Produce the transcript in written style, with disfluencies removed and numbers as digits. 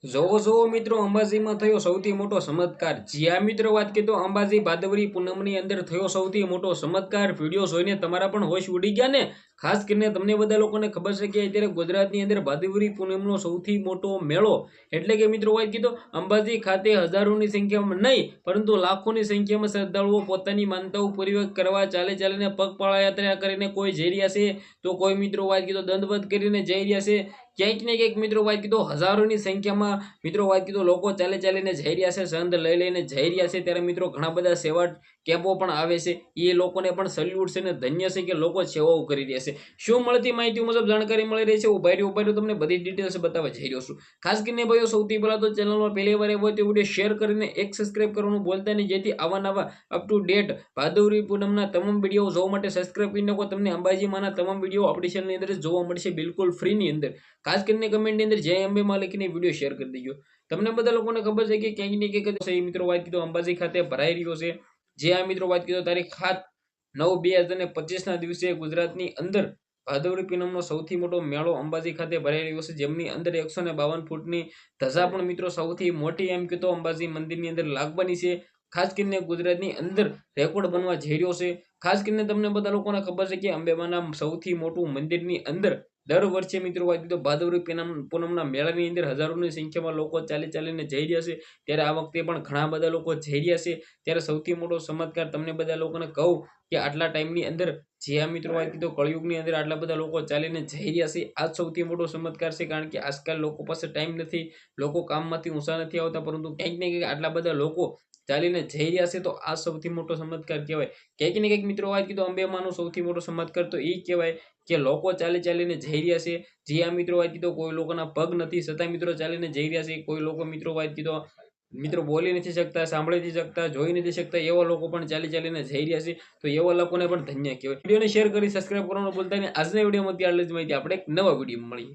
જોવો જોવો મિત્રો અંબાજીમાં થયો સૌથી મોટો ચમત્કાર। જ્યાં મિત્રો વાત કરીએ તો અંબાજી ભાદરવી પૂનમની અંદર થયો સૌથી મોટો ચમત્કાર। વિડીયો જોઈને તમારા પણ હોશ ઉડી ગયા ને। ખાસ કરીને તમને બધા લોકોને ખબર છે કે અત્યારે ગુજરાતની અંદર ભાદરવી પૂનમનો સૌથી મોટો મેળો એટલે કે મિત્રો વાત કરીએ તો અંબાજી ખાતે હજારોની સંખ્યામાં નહીં પરંતુ લાખોની સંખ્યામાં શ્રદ્ધાળુઓ પોતાની માનતાઓ પૂરી કરવા ચાલીને પગપાળા યાત્રા કરીને કોઈ જઈ રહ્યા છે તો કોઈ મિત્રો વાત કરીએ તો દંડવત કરીને જઈ રહ્યા છે। ક્યાંક ને ક્યાંક મિત્રો વાત કરીએ તો હજારોની સંખ્યામાં મિત્રો વાત કરીએ તો લોકો ચાલીને જઈ રહ્યા છે, સંદ લઈને જઈ રહ્યા છે। ત્યારે મિત્રો ઘણા બધા સેવા કેમ્પો પણ આવે છે, એ લોકોને પણ સલ્યુટ છે ને ધન્ય છે કે લોકો સેવાઓ કરી રહ્યા છે। શું મળતી માહિતી મુજબ જાણકારી મળી રહી છે ઉભાઈ તમને બધી ડિટેલ્સ બતાવવા જઈ રહ્યો છું। ખાસ કરીને ભાઈઓ સૌથી પહેલા તો ચેનલમાં પહેલી વાર આવ્યો તો વિડીયો શેર કરીને એક સબસ્ક્રાઇબ કરવાનું ભૂલતા નહીં, જેથી આવા નવા અપ ટુ ડેટ ભાદરવી પૂનમના તમામ વિડીયો જોવા માટે સબસ્ક્રાઇબ કરી નાખો। તમને અંબાજીમાંના તમામ વિડીયો આપણી ચેનલની અંદર જોવા મળશે બિલકુલ ફ્રીની અંદર। ખાસ કરીને કમેન્ટની અંદર જય અંબે માં લખીને વિડીયો શેર કરી દેજો। તમને બધા લોકોને ખબર છે કે ક્યાંક ને ક્યાંક મિત્રો વાત કીધું અંબાજી ખાતે ભરાઈ રહ્યો છે। જે આ મિત્રો વાત કીધું તારીખ 7/9/2025 ના દિવસે ગુજરાતની અંદર ભાદરવી પૂનમનો સૌથી મોટો મેળો અંબાજી ખાતે ભરાઈ રહ્યો છે, જેમની અંદર 152 ફૂટની ધજા પણ મિત્રો સૌથી મોટી એમ કીધું અંબાજી મંદિરની અંદર લાગવાની છે। ખાસ કરીને ગુજરાતની અંદર રેકોર્ડ બનવા જઈ રહ્યો છે। ખાસ કરીને તમને બધા લોકોને ખબર છે કે અંબેમાના સૌથી મોટું મંદિરની અંદર દર વર્ષે મિત્રો વાત કરીએ તો ભાદરવી પૂનમના મેળાની અંદર હજારોની સંખ્યામાં લોકો ચાલીને જઈ રહ્યા છે। ત્યારે આ વખતે પણ ઘણા બધા લોકો જઈ રહ્યા છે। ત્યારે સૌથી મોટો ચમત્કાર તમને બધા લોકોને કહું કે આટલા ટાઈમની અંદર જે આ મિત્રો વાત કરીએ તો કળયુગની અંદર આટલા બધા લોકો ચાલીને જઈ રહ્યા છે, આ સૌથી મોટો ચમત્કાર છે। કારણ કે આજકાલ લોકો પાસે ટાઈમ નથી, લોકો કામમાંથી ઊંચા નથી આવતા, પરંતુ ક્યાંક ને ક્યાંક આટલા બધા લોકો ચાલીને જઈ રહ્યા છે તો આ સૌથી મોટો ચમત્કાર કહેવાય। ક્યાંક ને ક્યાંક મિત્રો વાત કરીએ તો અંબેમાનો સૌથી મોટો ચમત્કાર તો એ કહેવાય કે લોકો ચાલીને જઈ રહ્યા છે। જે આ મિત્રો વાત કરીએ તો કોઈ લોકોના પગ નથી છતાં મિત્રો ચાલીને જઈ રહ્યા છે। કોઈ લોકો મિત્રો વાત કરીએ તો મિત્રો બોલી નથી શકતા, સાંભળી નથી શકતા, જોઈ નથી શકતા, એવા લોકો પણ ચાલીને જઈ રહ્યા છે, તો એવા લોકોને પણ ધન્ય કહેવાય। વિડીયોને શેર કરી સબસ્ક્રાઇબ કરવાનું ભૂલતા નહીં। આજના વિડીયોમાં આટલી જ માહિતી, આપણે એક નવા વિડીયોમાં મળીએ।